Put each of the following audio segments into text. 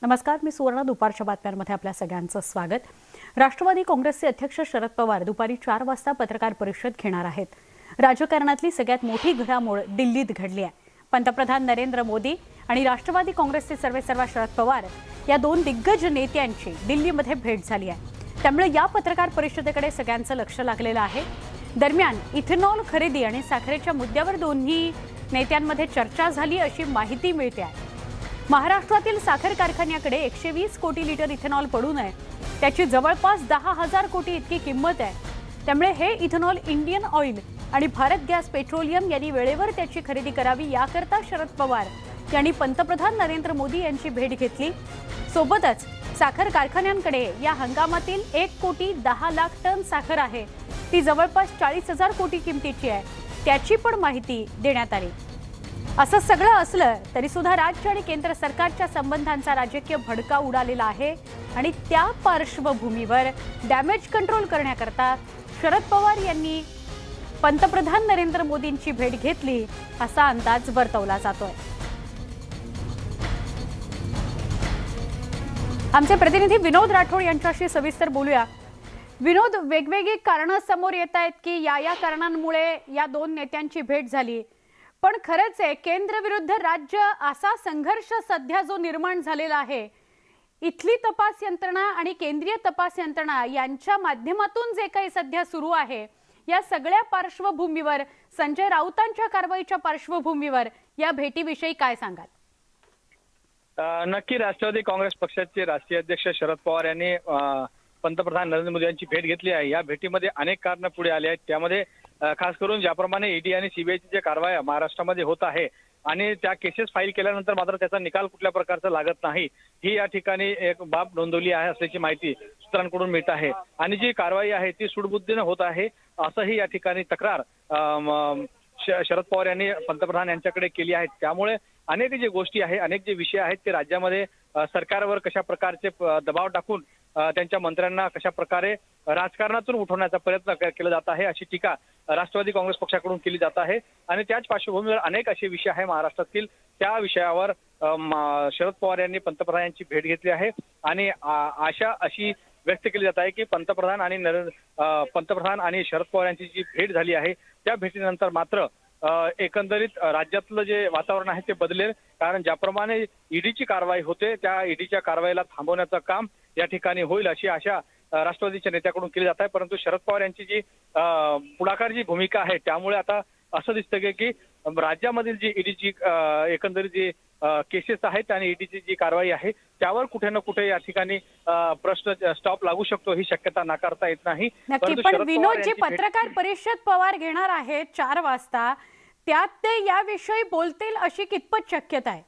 नमस्कार, मी सुवर्ण. दुपारच्या बातम्यांमध्ये आपल्या सगळ्यांचं स्वागत. राष्ट्रवादी काँग्रेसचे अध्यक्ष शरद पवार दुपारी 4 वाजता पत्रकार परिषद घेणार आहेत. राजकारणातली सगळ्यात मोठी घडामोड दिल्लीत घडली आहे. पंतप्रधान नरेंद्र मोदी आणि राष्ट्रवादी काँग्रेसचे सर्वेसर्वा शरद पवार या दोन दिग्गज नेत्यांची दिल्लीमध्ये भेट झाली आहे. त्यामुळे या पत्रकार परिषदेकडे सगळ्यांचं लक्ष लागलेलं आहे. दरम्यान इथेनॉल खरेदी आणि साखरेच्या मुद्द्यावर दोन्ही नेत्यांमध्ये चर्चा झाली अशी माहिती मिळते आहे. महाराष्ट्रातील साखर कारखान्याकडे 120 कोटी लिटर इथेनॉल पडून आहे. त्याची जवळपास 10,000 कोटी इतकी किंमत आहे. त्यामुळे हे इथेनॉल इंडियन ऑइल आणि भारत गॅस पेट्रोलियम यांनी वेळेवर त्याची खरेदी करावी याकरता शरद पवार यांनी पंतप्रधान नरेंद्र मोदी यांची भेट घेतली. सोबतच साखर कारखान्यांकडे या हंगामातील 1 कोटी 10 लाख टन साखर आहे, ती जवळपास 40,000 कोटी किमतीची आहे, त्याची पण माहिती देण्यात आली. असं सगळं असलं तरी सुद्धा राज्य आणि केंद्र सरकारच्या संबंधांचा राजकीय भडका उडालेला आहे आणि त्या पार्श्वभूमीवर डॅमेज कंट्रोल करण्याकरता शरद पवार यांनी पंतप्रधान नरेंद्र मोदींची भेट घेतली असा अंदाज वर्तवला जातोय. आमचे प्रतिनिधी विनोद राठोड यांच्याशी सविस्तर बोलूया. विनोद, वेगवेगळी कारणं समोर येत आहेत की या कारणांमुळे या दोन नेत्यांची भेट झाली, पण खरंच आहे केंद्र विरुद्ध राज्य असा संघर्ष सध्या जो निर्माण झालेला आहे, इथली तपास यंत्रणा आणि केंद्रीय तपास यंत्रणा यांच्या माध्यमातून जे काही सध्या सुरू आहे, या सगळ्या पार्श्वभूमीवर, संजय राऊतांच्या कारवाईच्या पार्श्वभूमीवर या भेटीविषयी काय सांगाल? नक्की राष्ट्रवादी काँग्रेस पक्षाचे राष्ट्रीय अध्यक्ष शरद पवार यांनी पंतप्रधान नरेंद्र मोदी यांची भेट घेतली आहे. या भेटीमध्ये अनेक कारणं पुढे आली आहेत. त्यामध्ये खास करून ज्याप्रमाणे ईडी आणि सीबीआयची जे कारवाई महाराष्ट्रामध्ये होत आहे आणि त्या केसेस फाईल केल्यानंतर मात्र त्याचा निकाल कुठल्या प्रकारचा लागत नाही, ही या ठिकाणी एक बाब नोंदवली आहे असल्याची माहिती सूत्रांकडून मिळत आहे. आणि जी कारवाई आहे ती सूडबुद्धीने होत आहे असंही या ठिकाणी तक्रार शरद पवार यांनी पंतप्रधान यांच्याकडे केली आहे. त्यामुळे अनेक जे गोष्टी आहे, अनेक जे विषय आहेत ते राज्यामध्ये सरकारवर कशा प्रकारचे दबाव टाकून त्यांच्या मंत्र्यांना कशा प्रकारे राजकारणातून उठवण्याचा प्रयत्न केला जात आहे अशी टीका राष्ट्रवादी काँग्रेस पक्षाकडून केली जात आहे. आणि त्याच पार्श्वभूमीवर अनेक असे विषय आहे महाराष्ट्रातील, त्या विषयावर शरद पवार यांनी पंतप्रधानांची भेट घेतली आहे. आणि आशा अशी व्यक्त केली जात आहे की पंतप्रधान आणि शरद पवार यांची जी भेट झाली आहे त्या भेटीनंतर मात्र एकंदरीत राज्यातलं जे वातावरण आहे ते बदलेल. कारण ज्याप्रमाणे ईडीची कारवाई होते त्या ईडीच्या कारवाईला थांबवण्याचं काम या ठिकाणी होईल अशी आशा राष्ट्रवादीच्या नेत्याकडून केली जात आहे. परंतु शरद पवार यांची जी पुढाकारची भूमिका आहे त्यामुळे आता असं दिसतं की राज्यामधील जी ईडीची एकंदरीत जी केसेस आहेत आणि ईडीची जी कारवाई आहे त्यावर कुठे ना कुठे या ठिकाणी प्रश्न स्टॉप लागू शकतो, ही शक्यता नाकारता येत नाही. नक्की. पण विनोद, जी पत्रकार परिषद पवार घेणार आहेत 4 वाजता, त्यात ते याविषयी बोलतील अशी कितपत शक्यता आहे?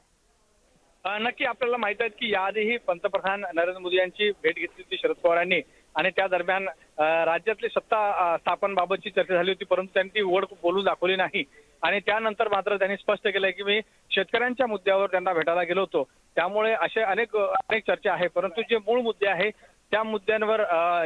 नक्की. आपल्याला माहित आहे की याआधीही पंतप्रधान नरेंद्र मोदी यांची भेट घेतली होती शरद पवारांनी आणि त्या दरम्यान राज्यातली सत्ता स्थापनबाबतची चर्चा झाली होती, परंतु त्यांनी ती ओढ बोलून दाखवली नाही. आणि त्यानंतर मात्र त्यांनी स्पष्ट केलंय की मी शेतकऱ्यांच्या मुद्द्यावर त्यांना भेटायला गेलो होतो. त्यामुळे असे अनेक चर्चा आहे, परंतु जे मूळ मुद्दे आहे त्या मुद्द्यांवर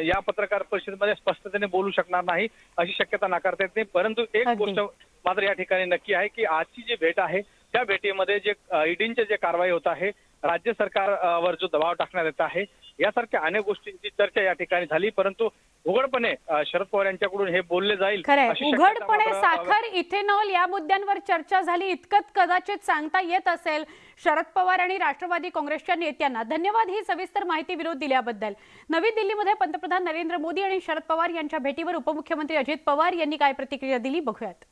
या पत्रकार परिषदेमध्ये स्पष्टतेने बोलू शकणार नाही अशी शक्यता नाकारता येत नाही. परंतु एक गोष्ट मात्र या ठिकाणी नक्की आहे की आजची जी भेट आहे त्या भेटीमध्ये जे ईडीचे जे कारवाई होत आहे, राज्य सरकारवर जो दबाव टाकण्यात येत आहे, यासारख्या अनेक गोष्टींची चर्चा या ठिकाणी झाली. परंतु उघडपणे शरद पवार यांच्याकडून हे बोलले जाईल, उघडपणे साखर, इथेनॉल या मुद्द्यांवर चर्चा झाली इतकंच कदाचित सांगता येत असेल शरद पवार आणि राष्ट्रवादी काँग्रेसच्या नेत्यांना. धन्यवाद ही सविस्तर माहिती विरोध दिल्याबद्दल. नवी दिल्लीमध्ये पंतप्रधान नरेंद्र मोदी आणि शरद पवार यांच्या भेटीवर उपमुख्यमंत्री अजित पवार यांनी काय प्रतिक्रिया दिली बघूयात.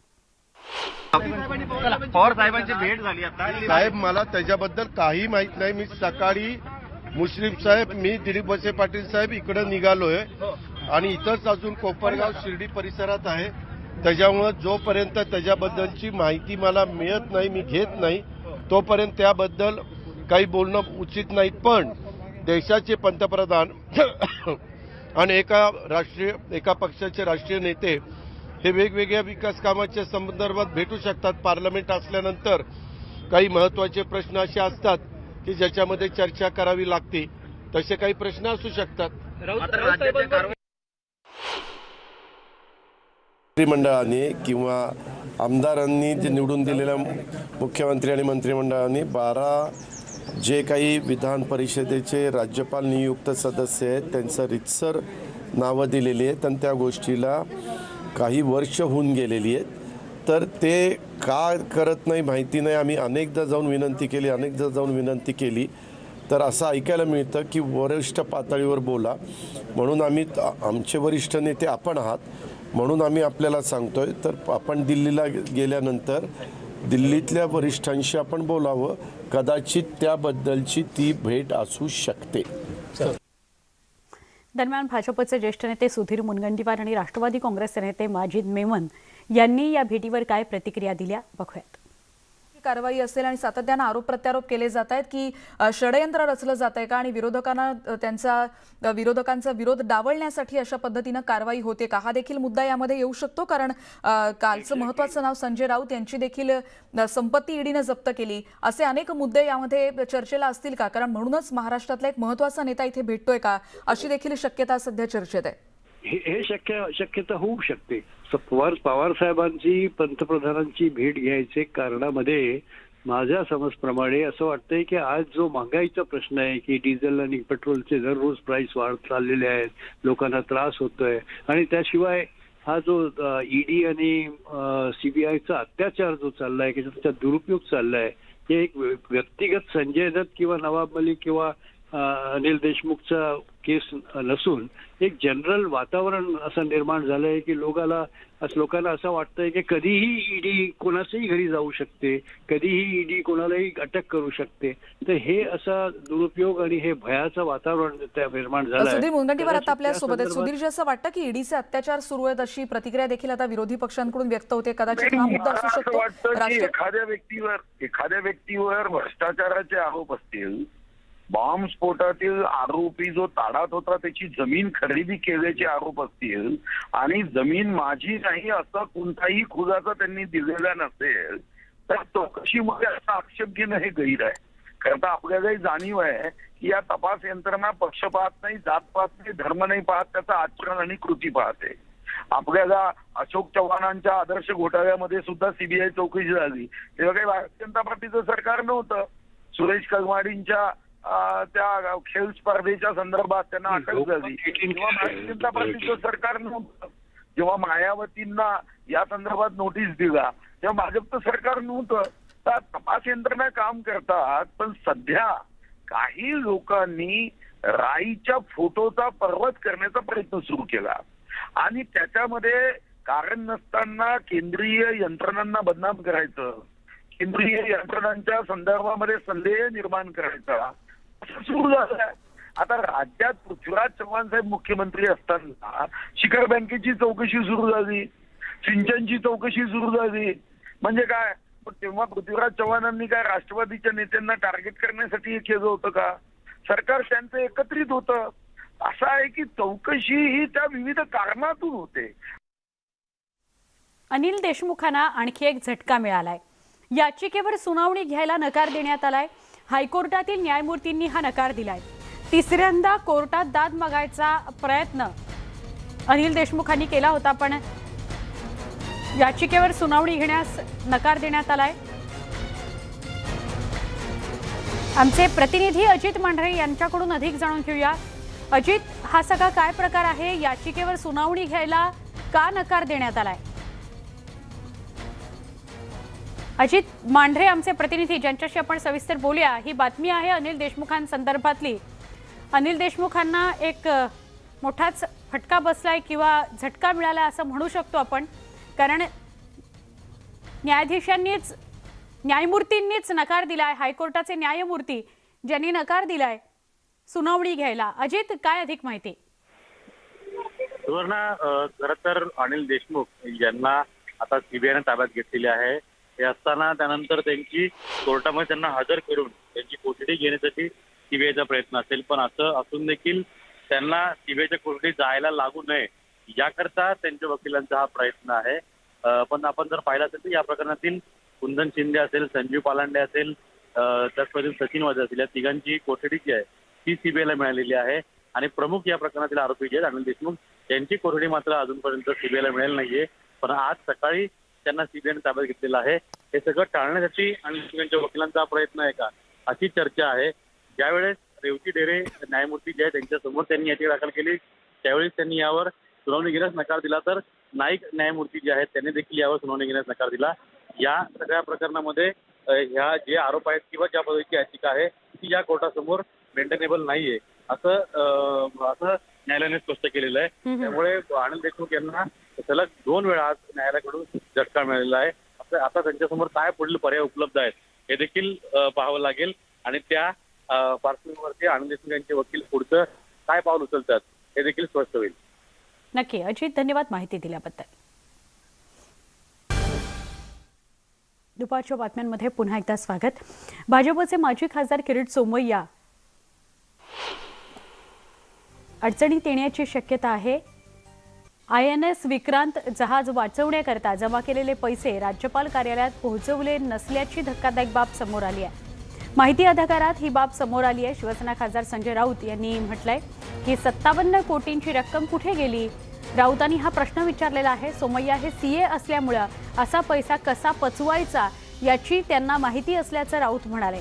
पवार साहेबांची भेट झाली आता. साहेब, मला त्याच्याबद्दल काही माहित नाही. मी सकाळी मुश्रीफ साहेब, मी दिलीप वळसे पाटील साहेब इकडे निघालोय आणि इथंच अजून कोपरगाव शिर्डी परिसरात आहे. त्याच्यामुळे जोपर्यंत त्याच्याबद्दलची माहिती मला मिळत नाही, मी घेत नाही, तोपर्यंत त्याबद्दल काही बोलणं उचित नाही. पण देशाचे पंतप्रधान आणि एका पक्षाचे राष्ट्रीय नेते हे वेगवेगळ्या विकास कामाच्या संदर्भात भेटू शकतात. पार्लमेंट असल्यानंतर काही महत्वाचे प्रश्न असे असतात की ज्याच्यामध्ये चर्चा करावी लागते, तसे काही प्रश्न असू शकतात. मंत्रिमंडळाने किंवा आमदारांनी जे निवडून दिलेल्या मुख्यमंत्री आणि मंत्रिमंडळाने 12 जे काही विधान परिषदेचे राज्यपाल नियुक्त सदस्य आहेत त्यांचं रितसर नावं दिलेली आहेत आणि त्या गोष्टीला काही वर्ष होऊन गेलेली आहेत. तर ते का करत नाही माहिती नाही. आम्ही अनेकदा जाऊन विनंती केली तर असं ऐकायला मिळतं की वरिष्ठ पातळीवर बोला म्हणून आमचे वरिष्ठ नेते आपण आहात म्हणून आम्ही आपल्याला सांगतोय. तर आपण दिल्लीला गेल्यानंतर दिल्लीतल्या वरिष्ठांशी आपण बोलावं, कदाचित त्याबद्दलची ती भेट असू शकते. दरम्यान भाजपचे ज्येष्ठ नेते सुधीर मुनगंटीवार आणि राष्ट्रवादी काँग्रेसचे नेते माजिद मेमन यांनी या भेटीवर काय प्रतिक्रिया दिल्या बघूयात. कारवाई असेल आणि सातत्यानं आरोप प्रत्यारोप केले जात आहेत की षडयंत्र रचलं जात आहे का आणि विरोधकांचा विरोध डावलण्यासाठी अशा पद्धतीनं कारवाई होते का, हा देखील मुद्दा यामध्ये येऊ शकतो. कारण कालचं महत्त्वाचं नाव संजय राऊत यांची देखील संपत्ती ईडीनं जप्त केली. असे अनेक मुद्दे यामध्ये चर्चेला असतील का, कारण म्हणूनच महाराष्ट्रातला एक महत्त्वाचा नेता इथे भेटतोय का, अशी देखील शक्यता सध्या चर्चेत आहे. हे शक्यता होऊ शकते. पवार साहेबांची पंतप्रधानांची भेट घ्यायचे कारणामध्ये माझ्या समजप्रमाणे असं वाटतंय की आज जो महागाईचा प्रश्न आहे की डिझेल आणि पेट्रोलचे दररोज प्राइस वाढत चाललेले आहेत, लोकांना त्रास होतोय आणि त्याशिवाय हा जो ईडी आणि सीबीआयचा अत्याचार जो चाललाय की त्याचा दुरुपयोग चाललाय, हे एक व्यक्तिगत संजय दत्त किंवा नवाब मलिक किंवा अनिल देशमुखचा केस नसून एक जनरल वातावरण असं निर्माण झालंय की लोकांना असं वाटतंय की कधीही ईडी कोणाच्याही घरी जाऊ शकते, कधीही ईडी कोणालाही अटक करू शकते. तर हे असा दुरुपयोग आणि हे भयाचं वातावरण निर्माण झालं. सुधीर मुनगंटीवार आता आपल्या सोबत आहेत. सुधीरजी, असं वाटतं की ईडीचे अत्याचार सुरू आहेत अशी प्रतिक्रिया देखील आता विरोधी पक्षांकडून व्यक्त होते. कदाचित हा मुद्दा असू शकतो. एखाद्या व्यक्तीवर भ्रष्टाचाराचे आरोप असतील, बॉम्बस्फोटातील आरोपी जो ताडात होता त्याची जमीन खरेदी केल्याचे आरोप असतील आणि जमीन माझी नाही असा कोणताही खुलासा त्यांनी दिलेला नसेल तर चौकशीमध्ये असा आक्षेप घेणं हे गैर आहे. खरं तर आपल्यालाही जाणीव आहे की या तपास यंत्रणा पक्ष पाहत नाही, जात पाहत नाही, धर्म नाही पाहत, त्याचं आचरण आणि कृती पाहते. आपल्याला अशोक चव्हाणांच्या आदर्श घोटाळ्यामध्ये सुद्धा सीबीआय चौकशी झाली तेव्हा काही भारतीय जनता पार्टीचं सरकार नव्हतं. सुरेश कलमाडींच्या त्या खेळ स्पर्धेच्या संदर्भात त्यांना अटक झाली तेव्हा भारतीय जनता पार्टीचं सरकार नव्हतं. जेव्हा मायावतींना या संदर्भात नोटीस दिला तेव्हा भाजपचं सरकार नव्हतं. तर तपास यंत्रणा काम करतात, पण सध्या काही लोकांनी राईच्या फोटोचा पर्वत करण्याचा प्रयत्न सुरू केला आणि त्याच्यामध्ये कारण नसताना केंद्रीय यंत्रणांना बदनाम करायचं, केंद्रीय यंत्रणांच्या संदर्भामध्ये संदेह निर्माण करायचा असं सुरू झालं. आता राज्यात पृथ्वीराज चव्हाण साहेब मुख्यमंत्री असताना शिखर बँकेची चौकशी सुरू झाली, सिंचनची चौकशी सुरू झाली. म्हणजे काय, तेव्हा पृथ्वीराज चव्हाणांनी काय राष्ट्रवादीच्या नेत्यांना टार्गेट करण्यासाठी हे केलं होतं का? सरकार त्यांचं एकत्रित होतं. असं आहे की चौकशी ही त्या विविध कारणातून होते. अनिल देशमुखांना आणखी एक झटका मिळालाय. याचिकेवर सुनावणी घ्यायला नकार देण्यात आलाय. हायकोर्टातील न्यायमूर्तींनी हा नकार दिलाय. तिसऱ्यांदा कोर्टात दाद मागायचा प्रयत्न अनिल देशमुखांनी केला होता, पण याचिकेवर सुनावणी घेण्यास नकार देण्यात आलाय. आमचे प्रतिनिधी अजित मांढरे यांच्याकडून अधिक जाणून घेऊया. अजित, हा सगळा काय प्रकार आहे? याचिकेवर सुनावणी घ्यायला का नकार देण्यात आलाय? अजित मांढरे आमचे प्रतिनिधी, ज्यांच्याशी आपण सविस्तर बोलूया. ही बातमी आहे अनिल देशमुखांसंदर्भातली. अनिल देशमुखांना एक मोठाच फटका बसलाय किंवा झटका मिळाला असं म्हणू शकतो आपण, कारण न्यायमूर्तींनीच नकार दिलाय. हायकोर्टाचे न्यायमूर्ती ज्यांनी नकार दिलाय सुनावणी घ्यायला. अजित, काय अधिक माहिती? सुवर्णा, खरं तर अनिल देशमुख यांना आता सीबीआयने ताब्यात घेतलेले आहे. हे असताना त्यानंतर त्यांची कोर्टामध्ये त्यांना हजर करून त्यांची कोठडी घेण्यासाठी सीबीआयचा प्रयत्न असेल, पण असं असून देखील त्यांना सीबीआयच्या कोठडीत जायला लागू नये याकरता त्यांच्या वकिलांचा हा प्रयत्न आहे. पण आपण जर पाहिलं असेल तर या प्रकरणातील कुंदन शिंदे असेल, संजीव पालांडे असेल, त्याचप्रमाणे सचिन वाजे असेल, या तिघांची कोठडी जी आहे ती सीबीआयला मिळालेली आहे. आणि प्रमुख या प्रकरणातील आरोपी जे आहेत अनिल देशमुख यांची कोठडी मात्र अजूनपर्यंत सीबीआयला मिळाली नाहीये. पण आज सकाळी त्यांना सीबीआयने ताब्यात घेतलेला आहे. हे सगळं टाळण्यासाठी अनिल देशमुख यांच्या वकिलांचा प्रयत्न आहे का, अशी चर्चा आहे. ज्यावेळेस रेवती डेरे न्यायमूर्ती जे आहेत त्यांच्यासमोर त्यांनी याची दाखल केली, त्यावेळेस त्यांनी यावर सुनावणी घेण्यास नकार दिला. तर नाईक न्यायमूर्ती जे आहेत त्यांनी देखील यावर सुनावणी घेण्यास नकार दिला. या सगळ्या प्रकरणामध्ये ह्या जे आरोप आहेत किंवा ज्या पद्धतीची याचिका आहे ती या कोर्टासमोर मेंटेनेबल नाहीये असं न्यायालयाने स्पष्ट केलेलं आहे. त्यामुळे अनिल देशमुख यांना सलग 2 वेळा आज न्यायालयाकडून झटका मिळालेला आहे. आता त्यांच्यासमोर काय पुढील पर्याय उपलब्ध आहेत हे देखील पाहावं लागेल आणि त्या पार्श्वभूमीवरती अनिल देशमुख यांचे वकील पुढचं काय पाऊल उचलतात हे देखील स्पष्ट होईल. नक्की अजित, धन्यवाद माहिती दिल्याबद्दल. दुपारच्या बातम्यांमध्ये पुन्हा एकदा स्वागत. भाजपचे माजी खासदार किरीट सोमय्या अडचणीत येण्याची शक्यता आहे. INS विक्रांत जहाज वाचवण्याकरता जमा केलेले पैसे राज्यपाल कार्यालयात पोहोचवले नसल्याची धक्कादायक बाब समोर आली आहे. माहिती अधिकारात ही बाब समोर आली आहे. शिवसेना खासदार संजय राऊत यांनी म्हटलंय की 57 कोटींची रक्कम कुठे गेली. राऊतांनी हा प्रश्न विचारलेला आहे. सोमय्या हे CA असल्यामुळे असा पैसा कसा पचवायचा याची त्यांना माहिती असल्याचं राऊत म्हणाले.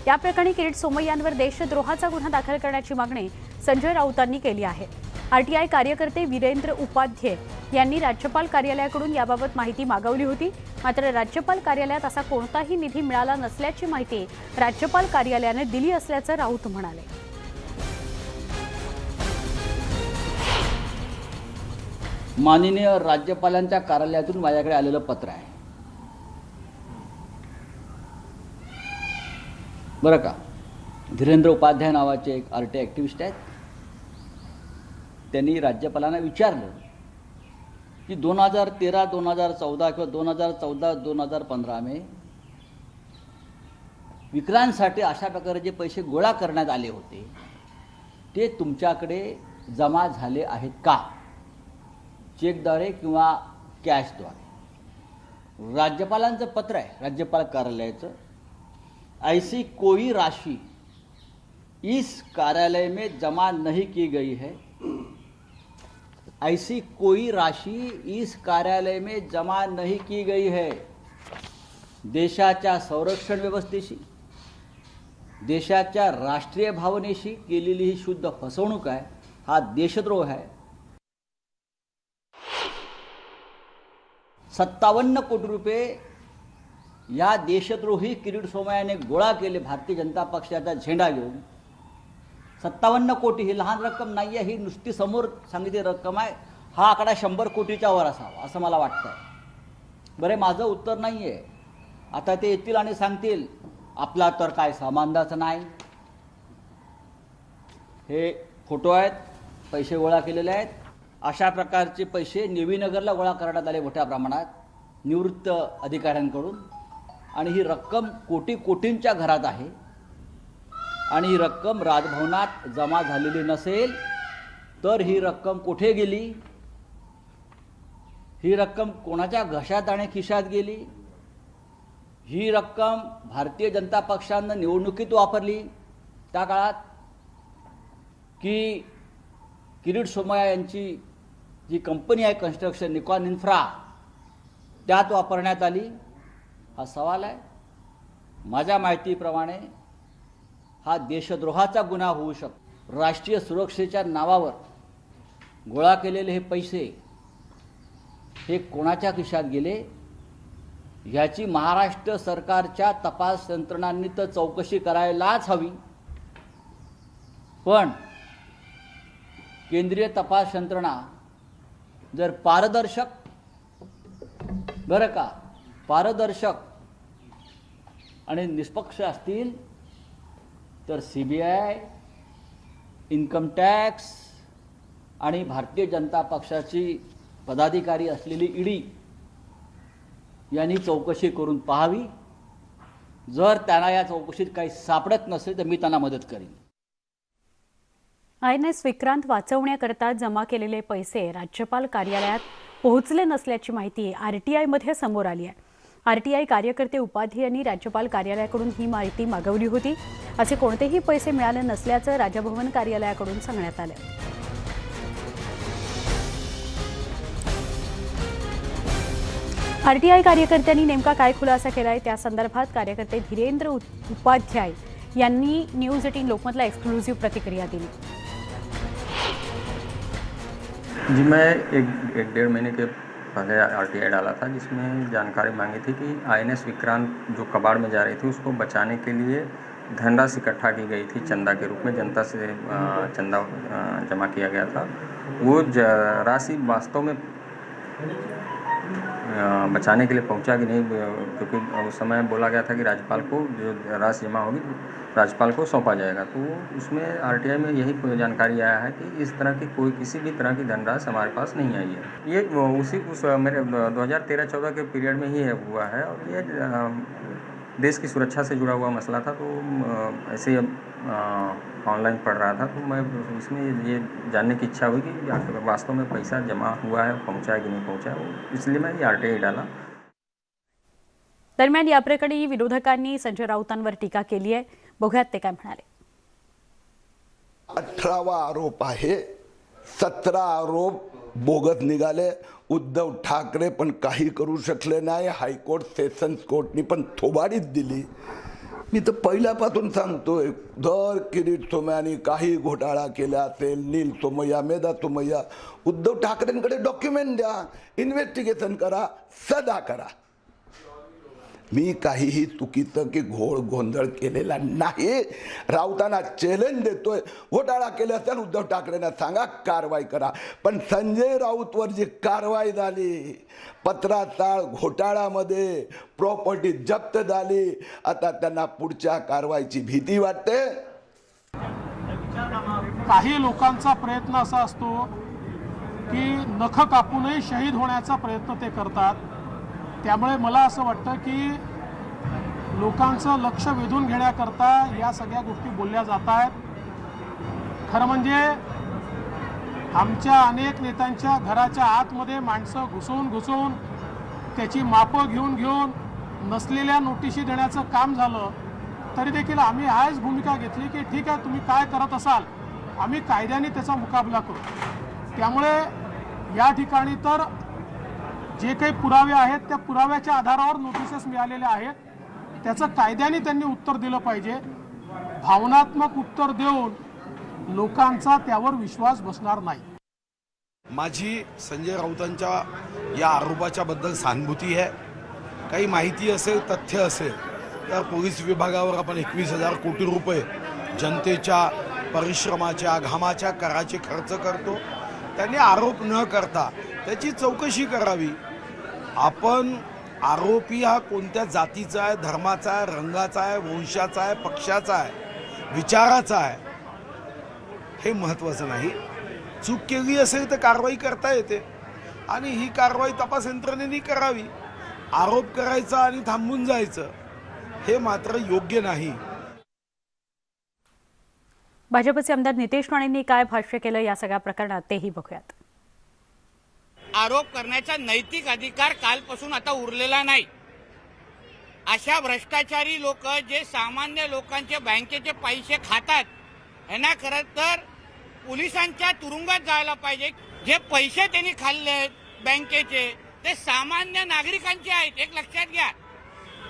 या प्रकरणी किरीट सोमय्यांवर देशद्रोहाचा गुन्हा दाखल करण्याची मागणी संजय राऊतांनी केली आहे. RTI कार्यकर्ते वीरेंद्र उपाध्ये यांनी राज्यपाल कार्यालयाकडून याबाबत माहिती मागवली होती. मात्र राज्यपाल कार्यालयात असा कोणताही निधी मिळाला नसल्याची माहिती राज्यपाल कार्यालयाने दिली असल्याचं राऊत म्हणाले. माननीय राज्यपालांच्या कार्यालयातून माझ्याकडे आलेलं पत्र आहे बरं का. धीरेंद्र उपाध्याय नावाचे एक RTI ॲक्टिव्हिस्ट आहेत. त्यांनी राज्यपालांना विचारलं की 2013, 2014 किंवा 2014, 2015 में विक्रांतसाठी अशा प्रकारे जे पैसे गोळा करण्यात आले होते ते तुमच्याकडे जमा झाले आहेत का, चेकद्वारे किंवा कॅशद्वारे. राज्यपालांचं पत्र आहे राज्यपाल कार्यालयाचं. ऐसी कोई राशि इस कार्यालय में जमा नहीं की गई है. ऐसी कोई राशि इस कार्यालय में जमा नहीं की गई है. देशाच्या संरक्षण व्यवस्थेशी, देशाच्या राष्ट्रीय भावनेशी केलेली ही शुद्ध फसवणूक आहे. हा देशद्रोह आहे. 57 कोटी रुपये या देशद्रोही किरीट सोमय्याने गोळा केले भारतीय जनता पक्षाचा झेंडा घेऊन. 57 कोटी ही लहान रक्कम नाही आहे. ही नुसती समोर सांगितलेली रक्कम आहे. हा आकडा 100 कोटीच्या वर असावा असं मला वाटतं. बरे, माझं उत्तर नाही आहे. आता ते येतील आणि सांगतील आपला तर काय सामानदाच नाही. हे फोटो आहेत, पैसे गोळा केलेले आहेत. अशा प्रकारचे पैसे नेवीनगरला गोळा करण्यात आले मोठ्या प्रमाणात निवृत्त अधिकाऱ्यांकडून. आणि ही रक्कम कोटी कोटींच्या घरात आहे. आणि ही रक्कम राजभवनात जमा झालेली नसेल तर ही रक्कम कुठे गेली, ही रक्कम कोणाच्या घशात आणि खिशात गेली, ही रक्कम भारतीय जनता पक्षानं निवडणुकीत वापरली त्या काळात की किरीट सोमय्या यांची जी कंपनी आहे कन्स्ट्रक्शन निकॉन इन्फ्रा त्यात वापरण्यात आली, हा सवाल आहे. माझ्या माहितीप्रमाणे हा देशद्रोहाचा गुन्हा होऊ शकतो. राष्ट्रीय सुरक्षेच्या नावावर गोळा केलेले हे पैसे हे कोणाच्या खिशात गेले याची महाराष्ट्र सरकारच्या तपास यंत्रणांनी तर चौकशी करायलाच हवी. पण केंद्रीय तपास यंत्रणा जर पारदर्शक आणि निष्पक्ष असतील तर CBI, इन्कम टॅक्स आणि भारतीय जनता पक्षाची पदाधिकारी असलेली ED यांनी चौकशी करून पाहावी. जर त्यांना या चौकशीत काही सापडत नसेल तर मी त्यांना मदत करीन. INS विक्रांत वाचवण्याकरता जमा केलेले पैसे राज्यपाल कार्यालयात पोहोचले नसल्याची माहिती RTI मध्ये समोर आली आहे. RTI कार्यकर्ते उपाध्ये यांनी राज्यपाल कार्यालयाकडून ही माहिती मागवली होती. असे कोणतेही पैसे मिळाले नसल्याचं राजभवन कार्यालयाकडून सांगण्यात आलं. RTI कार्यकर्त्यांनी नेमका काय खुलासा केलाय त्या संदर्भात कार्यकर्ते धीरेंद्र उपाध्याय यांनी न्यूज 18 लोकमतला एक्सक्लुझिव्ह प्रतिक्रिया दिली. जी मैं एक डेढ़ महीने के पहले आरटीआई डाला था, जिसमें जानकारी मांगी थी कि आईएनएस विक्रांत जो कबाड़ में जा रही थी उसको बचाने के लिए धनराशि इकट्ठा की गई थी चंदा के रूप में, जनता से चंदा जमा किया गया था. वो राशि वास्तव में बचाने के लिए पहुंचा कि नहीं, क्योंकि उस समय बोला गया था कि राज्यपाल को जो राशि जमा होगी राज्यपाल को सौंपा जाएगा. तो उसमें आरटीआई में यही जानकारी आया है कि इस तरह की कोई किसी भी तरह की धनराशि हमारे पास नहीं आई है. ये उस मेरे 2013-14 के पीरियड में ही हुआ है और ये देश की सुरक्षा से जुड़ा हुआ मसला था. तो ऐसे ऑनलाइन पढ़ रहा था, तो मैं इसमें ये जानने की इच्छा हुई कि वास्तव में पैसा जमा हुआ है, पहुंचा है कि नहीं पहुंचा है, इसलिए मैं ये आरटीआई डाला. दरम्यान या प्रकरणी विरोधकांनी संजय राऊतांवर टीका केली आहे. बघूयात ते काय म्हणाले. 18वा आरोप आहे. 17 आरोप बोगस निघाले. उद्धव ठाकरे पण काही करू शकले नाही. हायकोर्ट सेशन्स कोर्टनी पण थोबाडीच दिली. मी तर पहिल्यापासून सांगतोय, जर किरीट सोमय्यांनी काही घोटाळा केला असेल, नील सोमय्या, मेधा सोमय्या, उद्धव ठाकरेंकडे डॉक्युमेंट द्या, इन्व्हेस्टिगेशन करा, सदा करा. मी काहीही चुकीचं की घोळ गोंधळ केलेला नाही. राऊतांना चॅलेंज देतोय, घोटाळा केला असेल उद्धव ठाकरेंना सांगा, कारवाई करा. पण संजय राऊतवर जी कारवाई झाली, पत्राचाळ घोटाळ्यामध्ये प्रॉपर्टी जप्त झाली, आता त्यांना पुढच्या कारवाईची भीती वाटते. काही लोकांचा प्रयत्न असा असतो की नख कापूनही शहीद होण्याचा प्रयत्न ते करतात. त्यामुळे मला असं वाटतं की लोकांचं लक्ष वेधून घेण्याकरता या सगळ्या गोष्टी बोलल्या जात आहेत. खरं म्हणजे आमच्या अनेक नेत्यांच्या घराच्या आतमध्ये माणसं घुसून त्याची मापं घेऊन नसलेल्या नोटिशी देण्याचं काम झालं, तरी देखील आम्ही आज भूमिका घेतली की ठीक आहे, तुम्ही काय करत असाल, आम्ही कायद्याने त्याचा मुकाबला करू. त्यामुळे या ठिकाणी तर जे काही पुरावे आहेत त्या पुराव्याच्या आधारावर नोटिसेस मिळालेल्या आहेत, त्याचं कायद्याने त्यांनी उत्तर दिलं पाहिजे. भावनात्मक उत्तर देऊन लोकांचा त्यावर विश्वास बसणार नाही. माझी संजय राऊतांच्या या आरोपाच्या बद्दल सहानुभूती आहे. काही माहिती असेल, तथ्य असेल तर पोलीस विभागावर आपण 21,000 कोटी रुपये जनतेच्या परिश्रमाच्या, घामाच्या, कराचे खर्च करतो. त्यांनी आरोप न करता त्याची चौकशी करावी. आपण आरोपी हा कोणत्या जातीचा आहे, धर्माचा आहे, रंगाचा आहे, वंशाचा आहे, पक्षाचा आहे, विचाराचा आहे, हे महत्त्वाचं नाही. चूक केली असेल तर कारवाई करता येते आणि ही कारवाई तपास यंत्रणेने करावी. आरोप करायचा आणि थांबून जायचं हे मात्र योग्य नाही. भाजपचे आमदार नितेश राणेंनी काय भाष्य केलं या सगळ्या प्रकरणात तेही बघूयात. आरोप करण्याचा नैतिक अधिकार कालपासून आता उरलेला नाही. अशा भ्रष्टाचारी लोक जे सामान्य लोकांचे बँकेचे पैसे खातात, यांना खरं तर पोलिसांच्या तुरुंगात जायला पाहिजे. जे पैसे त्यांनी खाल्ले बँकेचे ते सामान्य नागरिकांचे आहेत, एक लक्षात घ्या.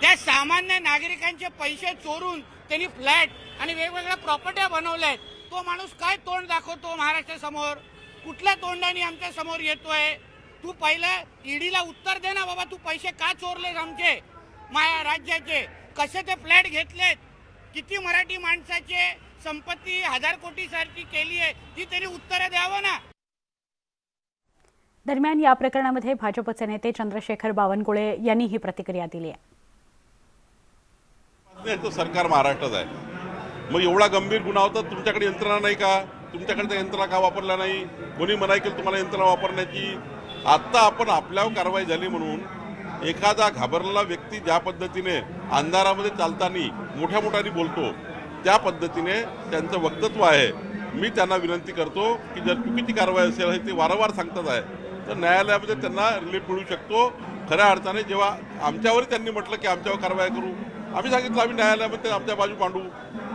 त्या सामान्य नागरिकांचे पैसे चोरून त्यांनी फ्लॅट आणि वेगवेगळ्या प्रॉपर्ट्या बनवल्या आहेत. तो माणूस काय तोंड दाखवतो महाराष्ट्रासमोर? कुठल्या तोंडाने आमच्या समोर येतोय? तू पहिलं ईडीला उत्तर दे ना बाबा, तू पैसे का चोरलेस आमचे, माझ्या राज्याचे? कसे ते फ्लॅट घेतलेत? किती मराठी माणसाचे संपत्ती 1000 कोटी सारखी केली आहे, ती तरी उत्तरं द्यावं ना. दरम्यान या प्रकरणामध्ये भाजपचे नेते चंद्रशेखर बावनकुळे यांनी ही प्रतिक्रिया दिली आहे. सरकार महाराष्ट्रात आहे, मग एवढा गंभीर गुन्हा होता, तुमच्याकडे यंत्रणा नाही का? तुमच्याकडे त्या यंत्रणा का वापरल्या नाही? कोणी मनाई केली तुम्हाला यंत्रणा वापरण्याची? आता आपण आपल्यावर कारवाई झाली म्हणून एखादा घाबरलेला व्यक्ती ज्या पद्धतीने अंधारामध्ये चालताना मोठ्याने बोलतो, त्या पद्धतीने त्यांचं वक्तव्य आहे. मी त्यांना विनंती करतो की जर चुकीची कारवाई असेल हे ते वारंवार सांगतात आहे, तर न्यायालयामध्ये त्यांना रिलीफ मिळू शकतो. खऱ्या अर्थाने जेव्हा आमच्यावर त्यांनी म्हटलं की आमच्यावर कारवाई करू, आम्ही सांगितलं आम्ही न्यायालयामध्ये आमच्या बाजू मांडू.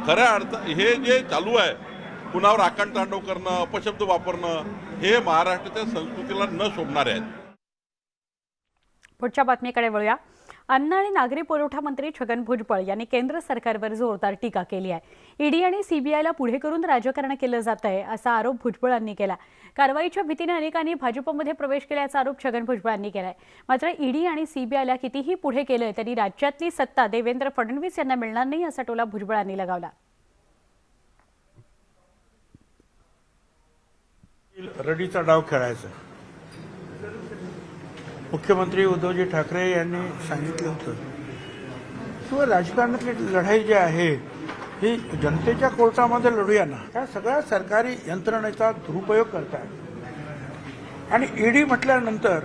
खऱ्या अर्थ हे जे चालू आहे, कुणावर आकांड तांडव करणं, अपशब्द वापरणं, हे महाराष्ट्राच्या संस्कृतीला न शोभणारे आहेत. पुढच्या बातमीकडे वळूया. अन्न आणि नागरी पुरवठा मंत्री छगन भुजबळ यांनी केंद्र सरकारवर जोरदार टीका केली आहे। ईडी आणि सीबीआयला पुढे करून राजकारण केलं जात आहे असा आरोप भुजबळांनी केला। कारवाईच्या भीतीने अनेकांनी भाजपमध्ये प्रवेश केल्याचा आरोप छगन भुजबळांनी केलाय। मात्र ईडी आणि सीबीआयला कितीही पुढे केलं तरी राज्यातली सत्ता देवेंद्र फडणवीस यांना मिळणार नाही असा टोला भुजबळांनी लगावला। रडीचा डाव खेळायचा। मुख्यमंत्री उद्धवजी ठाकरे यांनी सांगितलं होतं किंवा राजकारणातली लढाई जी आहे ही जनतेच्या कोर्टामध्ये लढूया ना। त्या सगळ्या सरकारी यंत्रणेचा दुरुपयोग करतात आणि ईडी म्हटल्यानंतर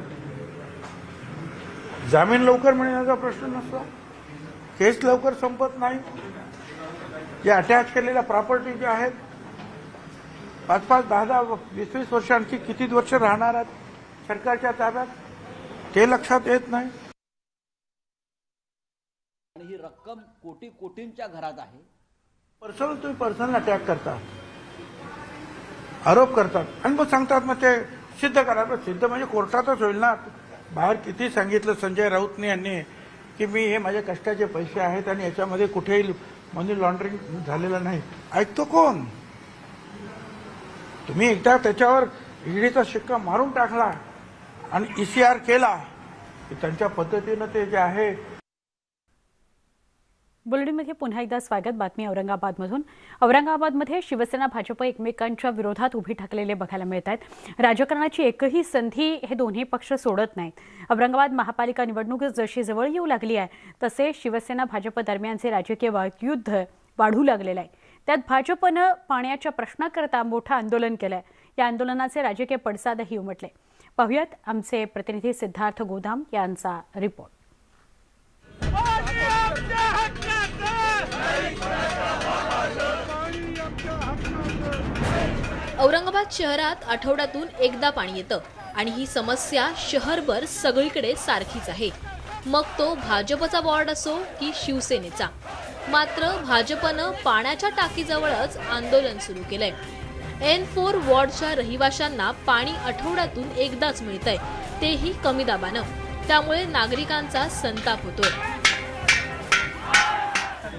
जामीन लवकर मिळण्याचा प्रश्न नसतो, केस लवकर संपत नाही। या अटॅच केलेल्या प्रॉपर्टी ज्या आहेत 5-5, 10-10, 20-20 वर्ष आणखी किती वर्ष राहणार आहेत सरकारच्या ताब्यात ते लक्षात येत नाही। आणि ही रक्कम कोटी कोटींच्या घरात आहे। तुम्ही पर्सनल अटॅक करता, आरोप करतात आणि मग सांगतात मग ते सिद्ध करा। सिद्ध म्हणजे कोर्टातच होईल ना। बाहेर किती सांगितलं संजय राऊत यांनी की मी हे माझ्या कष्टाचे पैसे आहेत आणि याच्यामध्ये कुठेही मनी लॉन्ड्रिंग झालेलं नाही। ऐकतो कोण? तुम्ही एकदा त्याच्यावर ईडीचा शिक्का मारून टाकला आणि ECR केला की त्यांच्या पद्धतीनं ते जे आहे। बुलेटिनमध्ये पुन्हा एकदा स्वागत। बातमी औरंगाबादमधून। औरंगाबादमध्ये शिवसेना भाजप एकमेकांच्या विरोधात उभी ठाकलेले बघायला मिळत आहेत। राजकारणाची एकही संधी हे दोन्ही पक्ष सोडत नाहीत। औरंगाबाद महापालिका निवडणूक जशी जवळ येऊ लागली आहे तसे शिवसेना भाजप दरम्यानचे राजकीय वाकयुद्ध वाढू लागलेलं आहे। त्यात भाजपनं पाण्याच्या प्रश्नाकरता मोठं आंदोलन केलंय। या आंदोलनाचे राजकीय पडसादही उमटले। पाहुयात आमचे प्रतिनिधी सिद्धार्थ गोदाम यांचा रिपोर्ट। औरंगाबाद शहरात आठवड्यातून एकदा पाणी येतं आणि ही समस्या शहरभर सगळीकडे सारखीच आहे। मग तो भाजपचा वॉर्ड असो की शिवसेनेचा। मात्र भाजपनं पाण्याच्या टाकीजवळच आंदोलन सुरू केलंय। N4 वॉर्डच्या रहिवाशांना पाणी आठवड्यातून एकदाच मिळतंय, तेही कमी दाबानं। त्यामुळे नागरिकांचा संताप होतोय।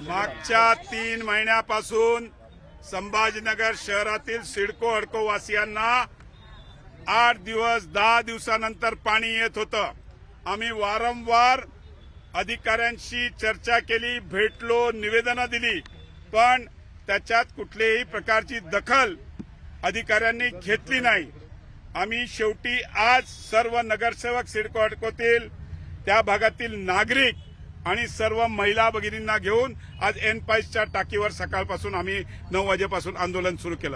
मागच्या 3 महिन्यापासून संभाजीनगर शहरातील सिडको हडको वासियांना 8 दिवस 10 दिवसानंतर पाणी येत होतं। आम्ही वारंवार अधिकाऱ्यांशी चर्चा केली, भेटलो, निवेदनं दिली, पण त्याच्यात कुठल्याही प्रकारची दखल अधिकाऱ्यांनी घेतली नाही। आम्ही शेवटी आज सर्व नगरसेवक सिडको हडकोतील त्या भागातील नागरिक आणि सर्व महिला भगिनींना घेऊन आज N5च्या टाकीवर सकाळपासून आम्ही 9 वाजेपासून आंदोलन सुरू केलं।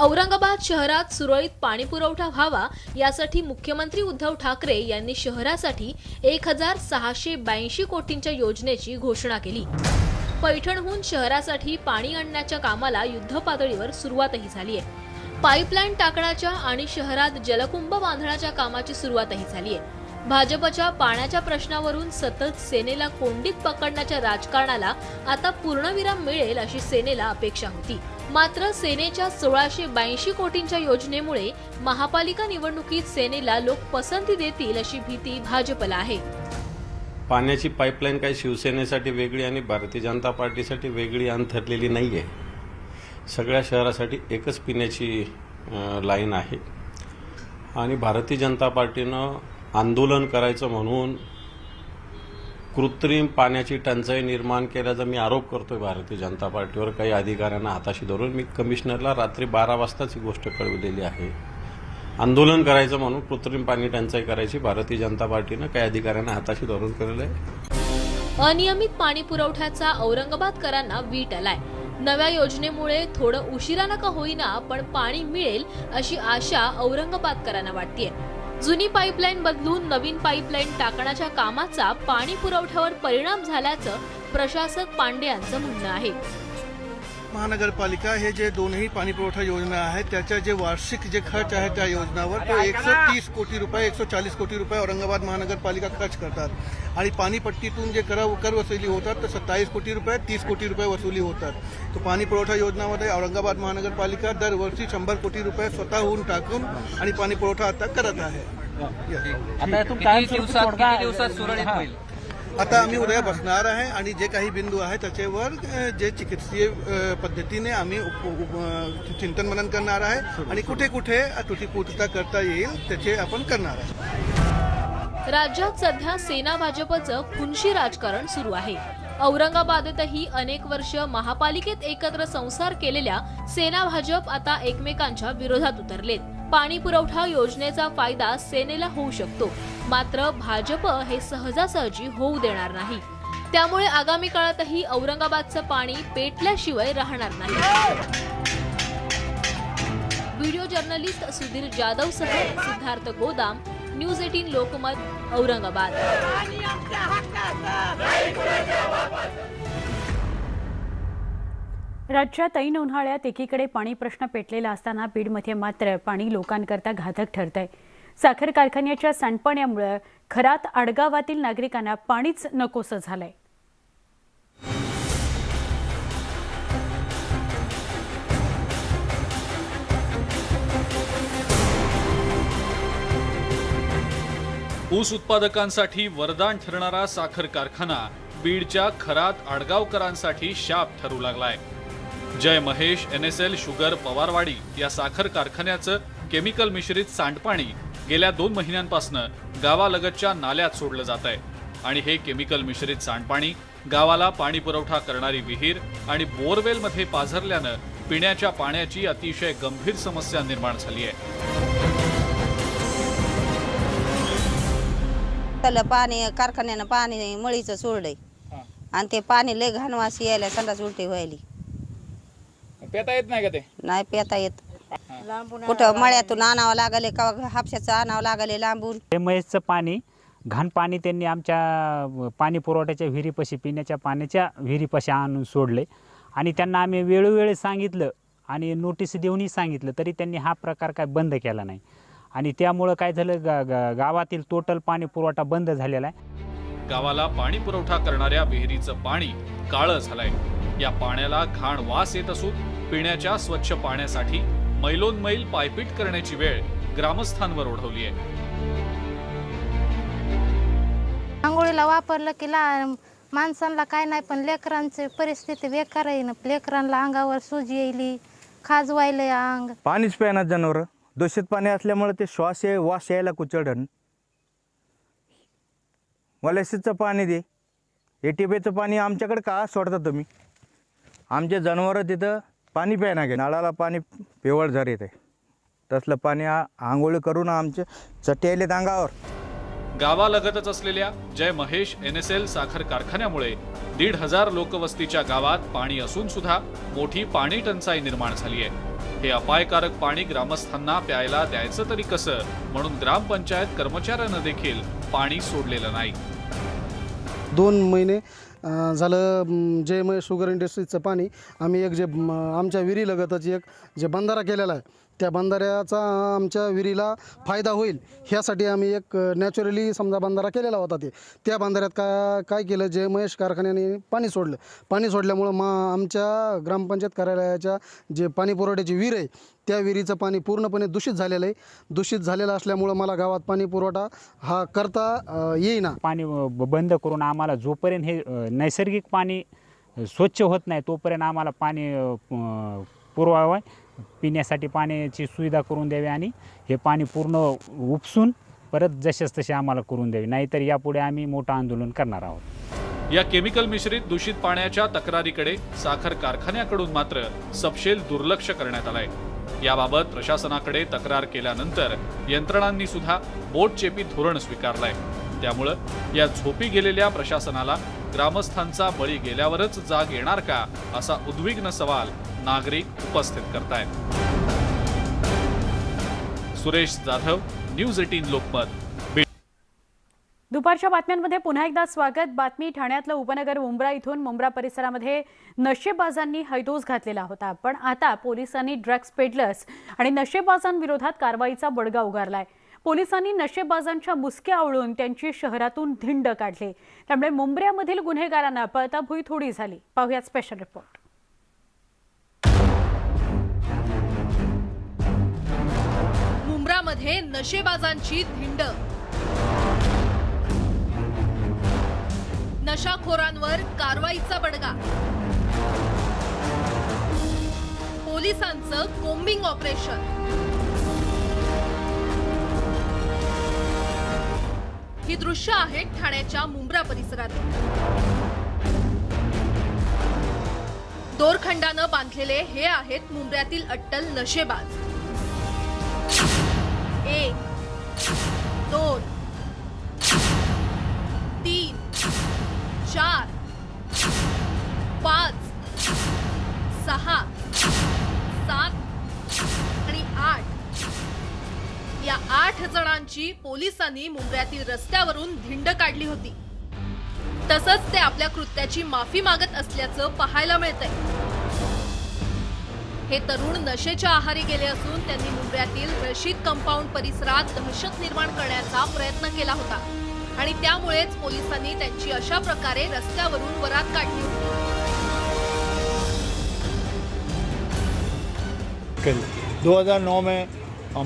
औरंगाबाद शहरात सुरळीत पाणी पुरवठा व्हावा यासाठी मुख्यमंत्री उद्धव ठाकरे यांनी शहरासाठी 1682 कोटींच्या योजनेची घोषणा केली। पैठणहून शहरासाठी पाणी आणण्याच्या कामाला युद्धपातळीवर सुरुवातही झाली आहे। पाईपलाईन टाकण्याच्या आणि शहरात जलकुंभ बांधण्याच्या कामाची सुरुवातही झाली आहे। भाजपच्या पाण्याच्या प्रश्नावरून सतत सेनेला कोंडीत पकडण्याच्या राजकारणाला आता पूर्णविराम मिळेल अशी सेनेला अपेक्षा होती। मात्र सेनेच्या 1682 कोटींच्या योजनेमुळे महापालिका निवडणुकीत सेनेला लोक पसंती देतील अशी भीती भाजपला आहे। पाण्याची पाईपलाईन काही शिवसेनेसाठी वेगळी आणि भारतीय जनता पार्टीसाठी वेगळी अंथरलेली नाही आहे। सगळ्या शहरासाठी एकच पिण्याची लाईन आहे आणि भारतीय जनता पार्टीनं आंदोलन करायचं म्हणून कृत्रिम पाण्याची टंचाई निर्माण केल्याचा मी आरोप करतोय भारतीय जनता पार्टीवर। काही अधिकाऱ्यांना हाताशी धरून मी कमिशनरला रात्री 12 वाजताच ही गोष्ट कळवलेली आहे। आंदोलन करायचं म्हणून कृत्रिम पाणी टंचाई करायची भारतीय जनता पार्टीनं काही अधिकाऱ्यांना हाताशी धरून केलेलं आहे। अनियमित पाणी पुरवठ्याचा औरंगाबादकरांना वीट आलाय। नव्या योजनेमुळे थोडं उशिरानं का होईना पण पाणी मिळेल अशी आशा औरंगाबादकरांना वाटतेय। जुनी पाईपलाईन बदलून नवीन पाईपलाईन टाकण्याच्या कामाचा पाणी पुरवठ्यावर परिणाम झाल्याचं प्रशासक पांडे यांचं म्हणणं आहे। महानगरपालिका हे जे दोन्ही पाणी पुरवठा योजना आहेत त्याच्या जे वार्षिक जे खर्च आहे त्या योजनावर तो 130 कोटी रुपये 140 कोटी रुपये औरंगाबाद महानगरपालिका खर्च करतात आणि पाणीपट्टीतून जे कर वसुली होतात तर 27 कोटी रुपये 30 कोटी रुपये वसुली होतात। तो पाणी पुरवठा योजनामध्ये औरंगाबाद महानगरपालिका दरवर्षी 100 कोटी रुपये स्वतःहून टाकून आणि पाणी पुरवठा आता करत आहे। आता किती दिवसात सुरळीत होईल? आता आम्ही उद्या बसणार आहे आणि जे काही बिंदू आहे त्याच्यावर जे चिकित्सीय पद्धतीने आम्ही चिंतन मनन करणार आहे आणि कुठे कुठे त्रुटीपूर्तता करता येईल त्याचे आपण करणार आहे. राज्यात सध्या सेना भाजपचं खुनशी राजकारण सुरू आहे. औरंगाबादेतही अनेक वर्ष महापालिकेत एकत्र संसार केलेल्या सेना भाजप आता एकमेकांच्या विरोधात उतरलेत. पाणी पुरवठा योजनेचा फायदा सेनेला होऊ शकतो, मात्र भाजप हे सहजासहजी होऊ देणार नाही. त्यामुळे आगामी काळातही औरंगाबादचं पाणी पेटल्याशिवाय राहणार नाही. व्हिडिओ जर्नलिस्ट सुधीर जाधवसह सिद्धार्थ गोदाम, न्यूज 18 लोकमत, औरंगाबाद. राज्यात ऐन उन्हाळ्यात एकीकडे पाणी प्रश्न पेटलेला असताना बीडमध्ये मात्र पाणी लोकांकरता घातक ठरतंय. साखर कारखान्याच्या सांडपाण्यामुळे खरात आडगावातील नागरिकांना पाणीच नकोसं झालंय. ऊस उत्पादकांसाठी वरदान ठरणारा साखर कारखाना बीडच्या खरात आडगावकरांसाठी शाप ठरू लागलाय. जय महेश NSL शुगर पवारवाडी या साखर कारखान्याचं केमिकल मिश्रित सांडपाणी गेल्या 2 महिन्यांपासून गावालगतच्या नाल्यात सोडलं जात आहे आणि हे केमिकल मिश्रित सांडपाणी गावाला पाणी पुरवठा करणारी विहीर आणि बोरवेलमध्ये पाझरल्यानं पिण्याच्या पाण्याची अतिशय गंभीर समस्या निर्माण झाली आहे. त्याला पाणी कारखान्यानं पाणी मळीचं सोडलंय आणि ते पाणी लय घाण वास यायला, संडास उलटी व्हायली. पेता येत नाही का ते? नाही पेता येत. कुठं मळ्यातून आणावं लागले का हापशाचं आणावं लागले लांबून. हे महेशचं पाणी घाण पाणी त्यांनी आमच्या पाणी पुरवठ्याच्या विहिरीपाशी, पिण्याच्या पाण्याच्या विहिरीपाशी आणून सोडले आणि त्यांना आम्ही वेळोवेळी सांगितलं आणि नोटीस देऊनही सांगितलं, तरी त्यांनी हा प्रकार काय बंद केला नाही आणि त्यामुळं काय झालं, गावातील टोटल पाणी पुरवठा बंद झालेला आहे. गावाला पाणी पुरवठा करणाऱ्या विहिरीचं पाणी काळं झालंय. या पाण्याला घाण वास येत असून पिण्याच्या स्वच्छ पाण्यासाठी मैलोनमैल पायपीट करण्याची वेळ ग्रामस्थांवर ओढवली आहे. आंघोळीला वापरलं की माणसांना काय नाही, पण लेकरांची परिस्थिती बेकार आहे ना. लेकरांना अंगावर सूज येईल, खाजवायले अंग. पाणीच प्यायना जनावर, दूषित पाणी असल्यामुळे ते श्वास वास यायला कुचळण. वलसीचं पाणी दे, ATPचं पाणी आमच्याकडे का सोडता तुम्ही? आमचे जनावर तिथं पाणी प्यायना घे. नळाला पाणी पिवळ झर येते, तसलं पाणी आंघोळी करून आमचे चट्टे अंगावर. गावालगतच असलेल्या जय महेश NSL साखर कारखान्यामुळे 1,500 लोकवस्तीच्या गावात पाणी असून सुद्धा मोठी पाणी टंचाई निर्माण झाली आहे. हे अपायकारक पाणी ग्रामस्थांना प्यायला द्यायचं तरी कसं, म्हणून ग्रामपंचायत कर्मचाऱ्यांना देखील पाणी सोडलेलं नाही. 2 महिने झालं जय महेश शुगर इंडस्ट्रीजचं पाणी आम्ही एक जे आमच्या विहिरीलगतच एक जे बंधारा केलेला आहे, त्या बंधाऱ्याचा आमच्या विहिरीला फायदा होईल ह्यासाठी आम्ही एक नॅचरली समजा बंधारा केलेला होता. त्या बंधाऱ्यात काय केलं, जय महेश कारखान्याने पाणी सोडलं. पाणी सोडल्यामुळं आमच्या ग्रामपंचायत कार्यालयाच्या जे पाणी पुरवठ्याची विहीर आहे, त्या विहिरीचं पाणी पूर्णपणे दूषित झालेलं आहे. दूषित झालेलं असल्यामुळं मला गावात पाणी पुरवठा हा करता येईना. पाणी बंद करून आम्हाला जोपर्यंत हे नैसर्गिक पाणी स्वच्छ होत नाही तोपर्यंत आम्हाला पाणी पुरवावं, पिण्यासाठी पाण्याची सुविधा करून द्यावी आणि हे पाणी पूर्ण उपसून परत जसेच तसे आम्हाला करून द्यावी, नाहीतर यापुढे आम्ही मोठं आंदोलन करणार आहोत. या केमिकल मिश्रित दूषित पाण्याच्या तक्रारीकडे साखर कारखान्याकडून मात्र सपशेल दुर्लक्ष करण्यात आलंय. याबाबत प्रशासनाकडे तक्रार केल्यानंतर यंत्रणांनी सुद्धा बोटचेपी धोरण स्वीकारलंय. त्यामुळं या झोपी गेलेल्या प्रशासनाला ग्रामस्थांचा बळी गेल्यावरच जाग येणार का, असा उद्विग्न सवाल नागरिक उपस्थित करतायत. सुरेश जाधव, न्यूज 18 लोकमत. दुपारच्या बातम्यांमध्ये पुन्हा एकदा स्वागत. बातमी ठाण्यातलं उपनगर मुंब्रा इथून. मुंब्रा परिसरामध्ये नशेबाजांनी हैदोस घातलेला होता, पण आता पोलिसांनी ड्रग्ज पेडलर्स आणि नशेबाजांविरोधात कारवाईचा बडगा उगारलाय. पोलिसांनी नशेबाजांच्या मुसक्या आवळून त्यांची शहरातून धिंड काढली. त्यामुळे मुंब्र्यामधील गुन्हेगारांना पळताभुई थोडी झाली. पाहूयात स्पेशल रिपोर्ट. मुंब्रामध्ये नशेबाजांची धिंड. नशाखोरांवर कारवाईचा बडगा, पोलिसांचं कोम्बिंग ऑपरेशन. ही दृश्य आहेत ठाण्याच्या मुंब्रा परिसरातील. दोरखंडानं बांधलेले हे आहेत मुंब्र्यातील अट्टल नशेबाज. 1, 2, 3, 4, 5, 6, 7 आणि 8 या 8 जणांची पोलिसांनी मुंब्र्यातील रस्त्यावरून धिंड काढली होती. तसंच ते आपल्या कृत्याची माफी मागत असल्याचं पाहायला मिळतंय. हे तरुण नशेच्या आहारी गेले असून त्यांनी मुंब्र्यातील रशीद कंपाऊंड परिसरात दहशत निर्माण करण्याचा प्रयत्न केला होता आणि त्यामुळेच पोलिसांनी त्यांची अशा प्रकारे रस्त्यावरून वरात काढली होती. 2009 में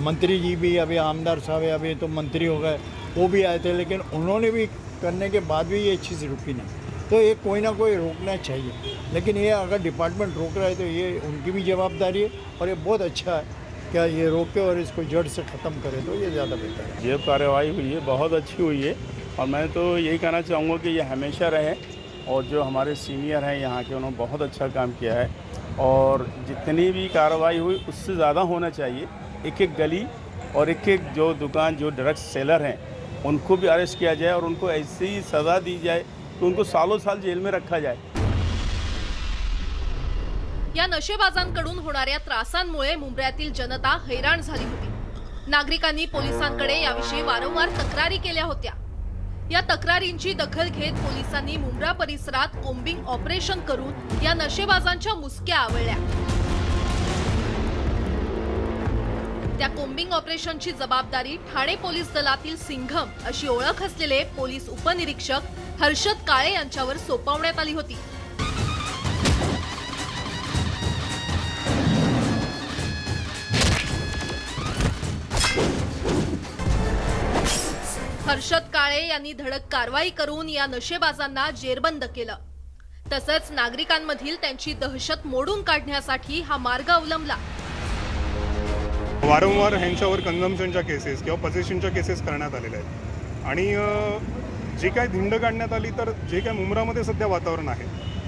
मंत्री जी भी, अभी आमदार साहब अभी तो मंत्री हो गए, वो भी आए थे, लेकिन उन्होंने भी करने के बाद भी ये चीज़ रुकी नहीं. तो ये कोई ना कोई रोकना चाहिए, लेकिन ये अगर डिपार्टमेंट रोक रहा है तो ये उनकी भी जवाबदारी है और ये बहुत अच्छा है क्या ये रोके और इसको जड़ से ख़त्म करे, तो ये ज़्यादा बेहतर है. ये कार्रवाई हुई है बहुत अच्छी हुई है और मैं तो यही कहना चाहूँगा कि ये हमेशा रहे और जो हमारे सीनियर हैं यहाँ के उन्होंने बहुत अच्छा काम किया है और जितनी भी कार्रवाई हुई उससे ज़्यादा होना चाहिए. एक एक गली और एक एक जो दुकान जो ड्रग्स सेलर हैं उनको भी अरेस्ट किया जाए और उनको ऐसी ही सज़ा दी जाए कि उनको सालों साल जेल में रखा जाए. या नशेबाजांकडून होणाऱ्या त्रासांमुळे मुंब्र्यातील जनता हैराण झाली होती. नागरिकांनी पोलिसांकडे याविषयी वारंवार तक्रारी केल्या होत्या. या तक्रारींची दखल घेत पोलिसांनी मुंब्रा परिसरात कोम्बिंग ऑपरेशन करून या नशेबाजांच्या मुसक्या आवळल्या. त्या कोम्बिंग ऑपरेशनची जबाबदारी ठाणे पोलीस दलातील सिंघम अशी ओळख असलेले पोलीस उपनिरीक्षक हर्षद काळे यांच्यावर सोपवण्यात आली होती. हर्षद काळे यांनी धडक कारवाई करून या नशेबाजांना जेरबंद केलं. तसंच नागरिकांमधील त्यांची दहशत मोडून काढण्यासाठी हा मार्ग अवलंबला. वारंवार ह्यांच्यावर कन्झम्पशनच्या केसेस किंवा पजेशनच्या केसेस करण्यात आलेल्या आहेत आणि जे काय धिंड काढण्यात आली तर जे काय मुंब्रामध्ये सध्या वातावरण आहे,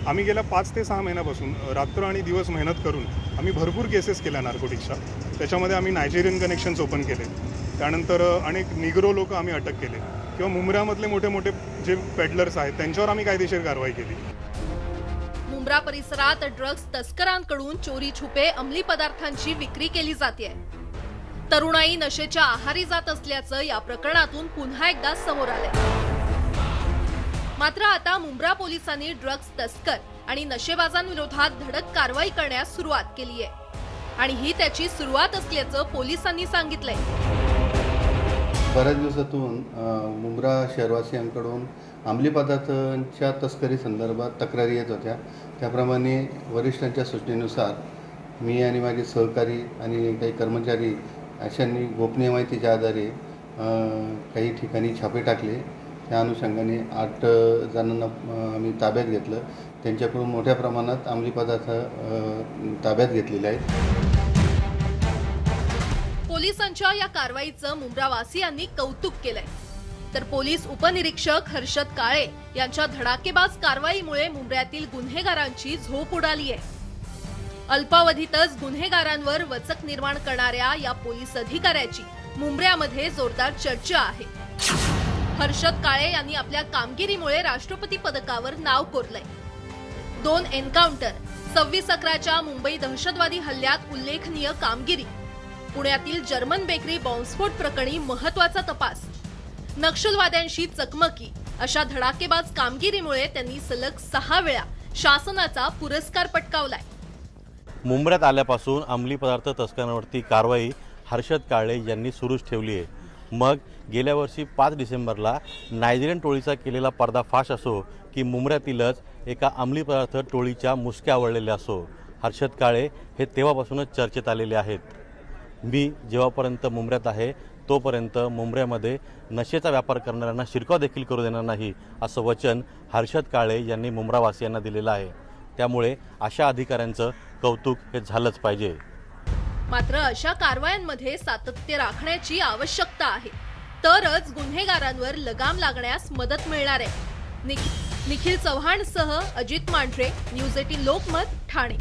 आम्ही गेल्या 5 ते 6 महिन्यापासून रात्र आणि दिवस मेहनत करून आम्ही भरपूर केसेस केल्या नार्कोटिक्सच्या. त्याच्यामध्ये आम्ही नायजेरियन कनेक्शन्स ओपन केले, त्यानंतर अनेक निग्रो लोक आम्ही अटक केले किंवा मुंब्र्यामधले मोठे मोठे जे पेडलर्स आहेत त्यांच्यावर आम्ही कायदेशीर कारवाई केली. मुंब्रा परिसरात ड्रग्ज तस्करांकडून चोरी छुपे अंमली पदार्थांची विक्री केली जाते. तरुणाई नशेच्या आहारी जात असल्याचं या प्रकरणातून पुन्हा एकदा समोर आलंय. मात्र आता मुंब्रा पोलिसांनी ड्रग्ज तस्कर आणि नशेबाजांविरोधात धडक कारवाई करण्यास सुरुवात केली आहे आणि ही त्याची सुरुवात असल्याचं पोलिसांनी सांगितलंय. बऱ्याच दिवसातून मुंब्रा शहरवासियांकडून अंमली पदार्थांच्या तस्करी संदर्भात तक्रारी येत होत्या. त्याप्रमाणे वरिष्ठांच्या सूचनेनुसार मी आणि माझे सहकारी आणि काही कर्मचारी अशांनी गोपनीय माहितीच्या आधारे काही ठिकाणी छापे टाकले. त्या अनुषंगाने 8 जणांना आम्ही ताब्यात घेतलं. त्यांच्याकडून मोठ्या प्रमाणात अंमली पदार्थ ताब्यात घेतलेले आहेत. पोलिसांच्या या कारवाईचं मुंब्रावासियांनी कौतुक केलंय. तर पोलीस उपनिरीक्षक हर्षद काळे यांच्या धडाकेबाज कारवाईमुळे मुंब्र्यातील गुन्हेगारांची झोप उडाली आहे. अल्पावधीतच गुन्हेगारांवर वचक निर्माण करणाऱ्या या पोलीस अधिकाऱ्याची मुंब्र्यामध्ये जोरदार चर्चा आहे. हर्षद काळे यांनी आपल्या कामगिरीमुळे राष्ट्रपती पदकावर नाव कोरलंय. 2 एन्काउंटर, 26/11च्या मुंबई दहशतवादी हल्ल्यात उल्लेखनीय कामगिरी, पुण्यातील जर्मन बेकरी बॉम्बस्फोट प्रकरणी महत्वाचा तपास, नक्षलवाद्यांशी चकमकी अशा धडाकेबाज कामगिरीमुळे त्यांनी सलग 6 वेळा शासनाचा पुरस्कार पटकावलाय. मुंब्र्यात आल्यापासून अंमली पदार्थ तस्करांवरती कारवाई हर्षद काळे यांनी सुरूच ठेवली आहे. मग गेल्या वर्षी 5 डिसेंबरला नायजेरियन टोळीचा केलेला पर्दाफाश असो की मुंब्र्यातीलच एका अंमली पदार्थ टोळीच्या मुसक्या आवळलेल्या असो, हर्षद काळे हे तेव्हापासूनच चर्चेत आलेले आहेत. मी जेव्हापर्यंत मुंब्र्यात आहे तोपर्यंत मुंब्र्यामध्ये नशेचा व्यापार करणाऱ्यांना शिरकाव देखील करू देणार नाही, असं वचन हर्षद काळे यांनी मुंब्रावासियांना दिलेलं आहे. त्यामुळे अशा अधिकाऱ्यांचं कौतुक हे झालंच पाहिजे. मात्र अशा कारवायांमध्ये सातत्य राखण्याची आवश्यकता आहे, तरच गुन्हेगारांवर लगाम लागण्यास मदत मिळणार आहे. निखिल चव्हाणसह अजित मांढरे, न्यूज 18 लोकमत, ठाणे.